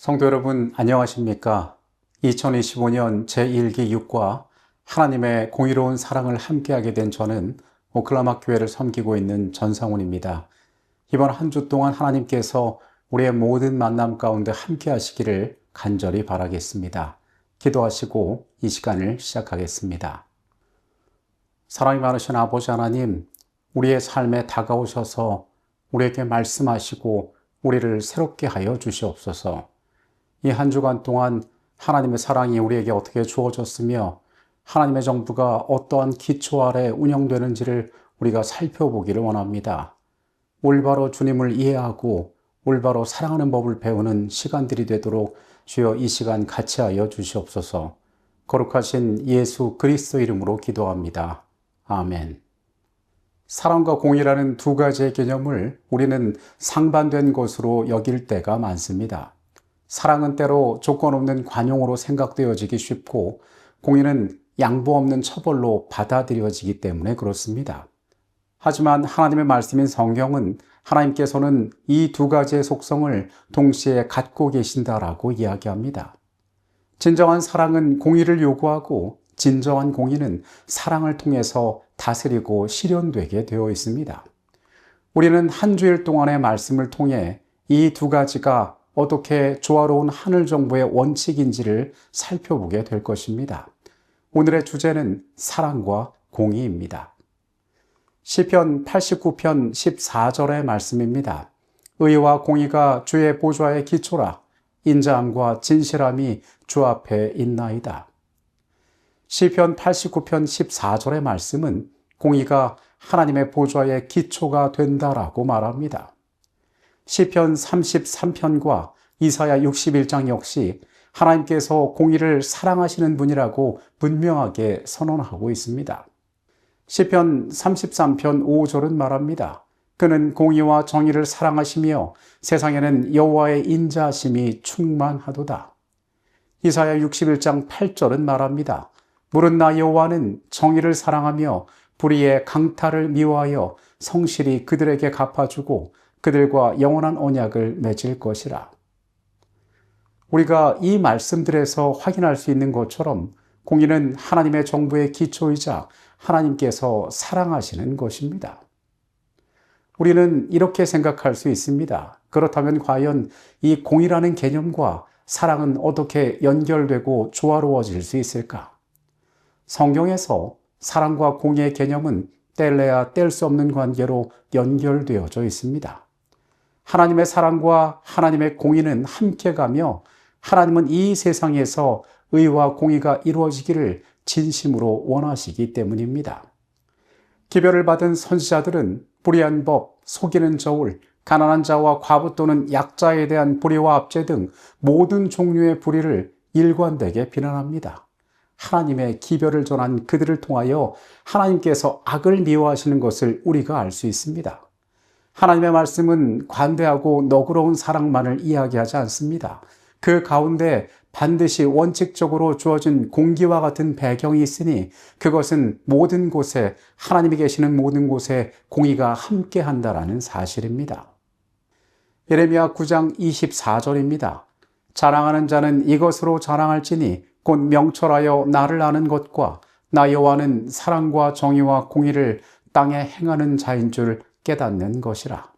성도 여러분, 안녕하십니까? 2025년 제1기 6과 하나님의 공의로운 사랑을 함께하게 된 저는 오클라마 교회를 섬기고 있는 전상훈입니다. 이번 한 주 동안 하나님께서 우리의 모든 만남 가운데 함께 하시기를 간절히 바라겠습니다. 기도하시고 이 시간을 시작하겠습니다. 사랑이 많으신 아버지 하나님, 우리의 삶에 다가오셔서 우리에게 말씀하시고 우리를 새롭게 하여 주시옵소서. 이 한 주간 동안 하나님의 사랑이 우리에게 어떻게 주어졌으며 하나님의 정부가 어떠한 기초 아래 운영되는지를 우리가 살펴보기를 원합니다. 올바로 주님을 이해하고 올바로 사랑하는 법을 배우는 시간들이 되도록 주여 이 시간 같이 하여 주시옵소서. 거룩하신 예수 그리스도 이름으로 기도합니다. 아멘. 사랑과 공의라는 두 가지의 개념을 우리는 상반된 것으로 여길 때가 많습니다. 사랑은 때로 조건 없는 관용으로 생각되어지기 쉽고 공의는 양보 없는 처벌로 받아들여지기 때문에 그렇습니다. 하지만 하나님의 말씀인 성경은 하나님께서는 이 두 가지의 속성을 동시에 갖고 계신다라고 이야기합니다. 진정한 사랑은 공의를 요구하고 진정한 공의는 사랑을 통해서 다스리고 실현되게 되어 있습니다. 우리는 한 주일 동안의 말씀을 통해 이 두 가지가 어떻게 조화로운 하늘 정부의 원칙인지를 살펴보게 될 것입니다. 오늘의 주제는 사랑과 공의입니다. 시편 89편 14절의 말씀입니다. 의와 공의가 주의 보좌의 기초라. 인자함과 진실함이 주 앞에 있나이다. 시편 89편 14절의 말씀은 공의가 하나님의 보좌의 기초가 된다라고 말합니다. 시편 33편과 이사야 61장 역시 하나님께서 공의를 사랑하시는 분이라고 분명하게 선언하고 있습니다. 시편 33편 5절은 말합니다. 그는 공의와 정의를 사랑하시며 세상에는 여호와의 인자하심이 충만하도다. 이사야 61장 8절은 말합니다. 물은 나 여호와는 정의를 사랑하며 불의의 강탈을 미워하여 성실히 그들에게 갚아주고 그들과 영원한 언약을 맺을 것이라. 우리가 이 말씀들에서 확인할 수 있는 것처럼 공의는 하나님의 정부의 기초이자 하나님께서 사랑하시는 것입니다. 우리는 이렇게 생각할 수 있습니다. 그렇다면 과연 이 공의라는 개념과 사랑은 어떻게 연결되고 조화로워질 수 있을까? 성경에서 사랑과 공의의 개념은 뗄래야 뗄 수 없는 관계로 연결되어져 있습니다. 하나님의 사랑과 하나님의 공의는 함께 가며 하나님은 이 세상에서 의와 공의가 이루어지기를 진심으로 원하시기 때문입니다. 기별을 받은 선지자들은 불의한 법, 속이는 저울, 가난한 자와 과부 또는 약자에 대한 불의와 압제 등 모든 종류의 불의를 일관되게 비난합니다. 하나님의 기별을 전한 그들을 통하여 하나님께서 악을 미워하시는 것을 우리가 알 수 있습니다. 하나님의 말씀은 관대하고 너그러운 사랑만을 이야기하지 않습니다. 그 가운데 반드시 원칙적으로 주어진 공기와 같은 배경이 있으니 그것은 모든 곳에 하나님이 계시는 모든 곳에 공의가 함께한다라는 사실입니다. 예레미야 9장 24절입니다. 자랑하는 자는 이것으로 자랑할지니 곧 명철하여 나를 아는 것과 나 여호와는 사랑과 정의와 공의를 땅에 행하는 자인 줄 깨닫는 것이라.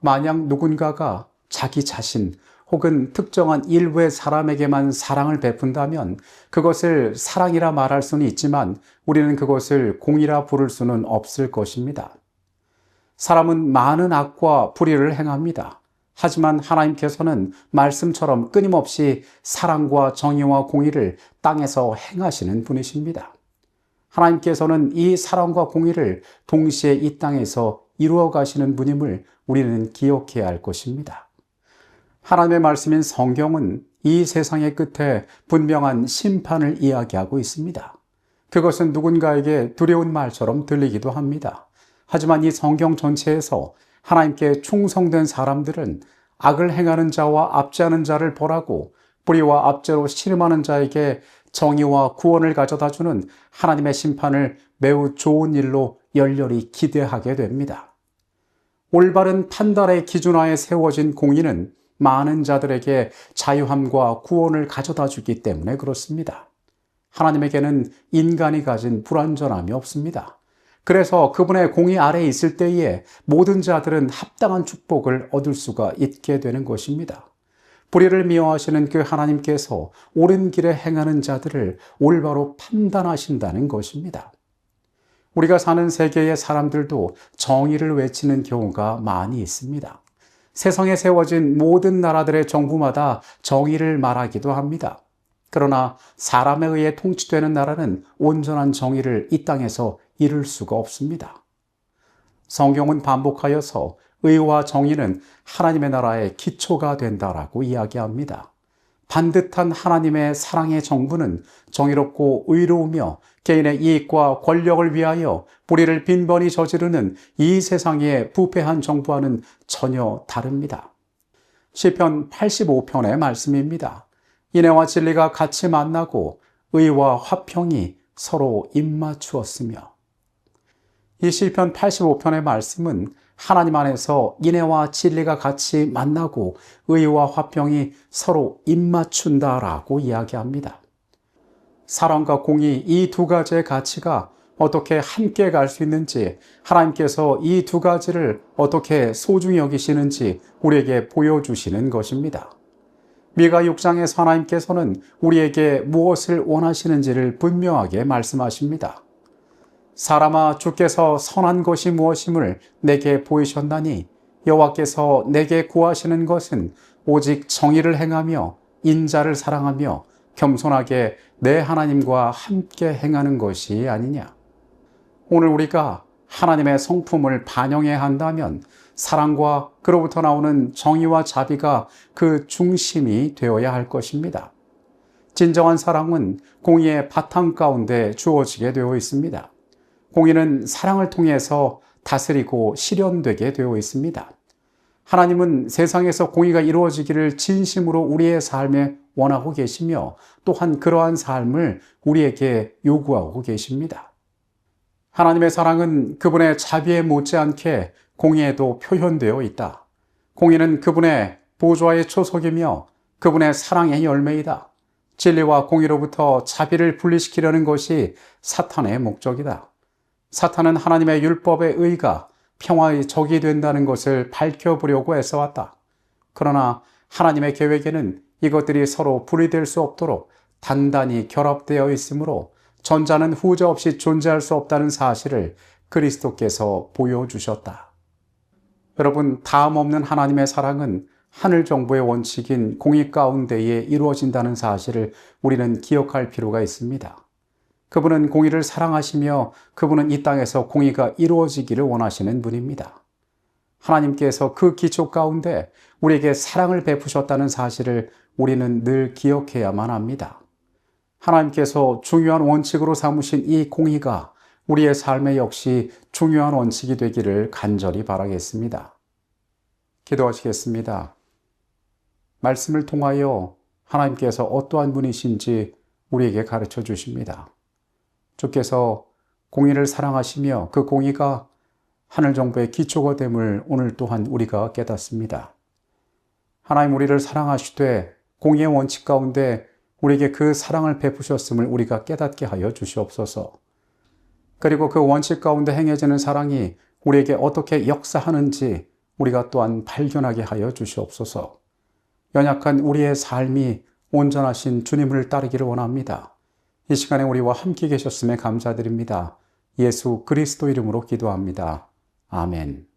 만약 누군가가 자기 자신 혹은 특정한 일부의 사람에게만 사랑을 베푼다면 그것을 사랑이라 말할 수는 있지만 우리는 그것을 공의라 부를 수는 없을 것입니다. 사람은 많은 악과 불의를 행합니다. 하지만 하나님께서는 말씀처럼 끊임없이 사랑과 정의와 공의를 땅에서 행하시는 분이십니다. 하나님께서는 이 사랑과 공의를 동시에 이 땅에서 이루어 가시는 분임을 우리는 기억해야 할 것입니다. 하나님의 말씀인 성경은 이 세상의 끝에 분명한 심판을 이야기하고 있습니다. 그것은 누군가에게 두려운 말처럼 들리기도 합니다. 하지만 이 성경 전체에서 하나님께 충성된 사람들은 악을 행하는 자와 압제하는 자를 벌하고 불의와 압제로 씨름하는 자에게 정의와 구원을 가져다주는 하나님의 심판을 매우 좋은 일로 열렬히 기대하게 됩니다. 올바른 판단의 기준하에 세워진 공의는 많은 자들에게 자유함과 구원을 가져다 주기 때문에 그렇습니다. 하나님에게는 인간이 가진 불완전함이 없습니다. 그래서 그분의 공의 아래에 있을 때에 모든 자들은 합당한 축복을 얻을 수가 있게 되는 것입니다. 불의를 미워하시는 그 하나님께서 옳은 길에 행하는 자들을 올바로 판단하신다는 것입니다. 우리가 사는 세계의 사람들도 정의를 외치는 경우가 많이 있습니다. 세상에 세워진 모든 나라들의 정부마다 정의를 말하기도 합니다. 그러나 사람에 의해 통치되는 나라는 온전한 정의를 이 땅에서 이룰 수가 없습니다. 성경은 반복하여서 의와 정의는 하나님의 나라의 기초가 된다라고 이야기합니다. 반듯한 하나님의 사랑의 정부는 정의롭고 의로우며 개인의 이익과 권력을 위하여 불의를 빈번히 저지르는 이 세상의 부패한 정부와는 전혀 다릅니다. 시편 85편의 말씀입니다. 인애와 진리가 같이 만나고 의와 화평이 서로 입맞추었으며, 이 시편 85편의 말씀은 하나님 안에서 인애와 진리가 같이 만나고 의와 화평이 서로 입맞춘다라고 이야기합니다. 사랑과 공의, 이 두 가지의 가치가 어떻게 함께 갈 수 있는지, 하나님께서 이 두 가지를 어떻게 소중히 여기시는지 우리에게 보여주시는 것입니다. 미가 6장에서 하나님께서는 우리에게 무엇을 원하시는지를 분명하게 말씀하십니다. 사람아, 주께서 선한 것이 무엇임을 내게 보이셨나니 여호와께서 내게 구하시는 것은 오직 정의를 행하며 인자를 사랑하며 겸손하게 내 하나님과 함께 행하는 것이 아니냐. 오늘 우리가 하나님의 성품을 반영해야 한다면 사랑과 그로부터 나오는 정의와 자비가 그 중심이 되어야 할 것입니다. 진정한 사랑은 공의의 바탕 가운데 주어지게 되어 있습니다. 공의는 사랑을 통해서 다스리고 실현되게 되어 있습니다. 하나님은 세상에서 공의가 이루어지기를 진심으로 우리의 삶에 원하고 계시며 또한 그러한 삶을 우리에게 요구하고 계십니다. 하나님의 사랑은 그분의 자비에 못지않게 공의에도 표현되어 있다. 공의는 그분의 보좌의 초석이며 그분의 사랑의 열매이다. 진리와 공의로부터 자비를 분리시키려는 것이 사탄의 목적이다. 사탄은 하나님의 율법의 의가 평화의 적이 된다는 것을 밝혀보려고 애써왔다. 그러나 하나님의 계획에는 이것들이 서로 분리될 수 없도록 단단히 결합되어 있으므로 전자는 후자 없이 존재할 수 없다는 사실을 그리스도께서 보여주셨다. 여러분, 다음 없는 하나님의 사랑은 하늘 정부의 원칙인 공의 가운데에 이루어진다는 사실을 우리는 기억할 필요가 있습니다. 그분은 공의를 사랑하시며 그분은 이 땅에서 공의가 이루어지기를 원하시는 분입니다. 하나님께서 그 기초 가운데 우리에게 사랑을 베푸셨다는 사실을 우리는 늘 기억해야만 합니다. 하나님께서 중요한 원칙으로 삼으신 이 공의가 우리의 삶에 역시 중요한 원칙이 되기를 간절히 바라겠습니다. 기도하시겠습니다. 말씀을 통하여 하나님께서 어떠한 분이신지 우리에게 가르쳐 주십니다. 주께서 공의를 사랑하시며 그 공의가 하늘 정부의 기초가 됨을 오늘 또한 우리가 깨닫습니다. 하나님, 우리를 사랑하시되 공의의 원칙 가운데 우리에게 그 사랑을 베푸셨음을 우리가 깨닫게 하여 주시옵소서. 그리고 그 원칙 가운데 행해지는 사랑이 우리에게 어떻게 역사하는지 우리가 또한 발견하게 하여 주시옵소서. 연약한 우리의 삶이 온전하신 주님을 따르기를 원합니다. 이 시간에 우리와 함께 계셨음에 감사드립니다. 예수 그리스도 이름으로 기도합니다. 아멘.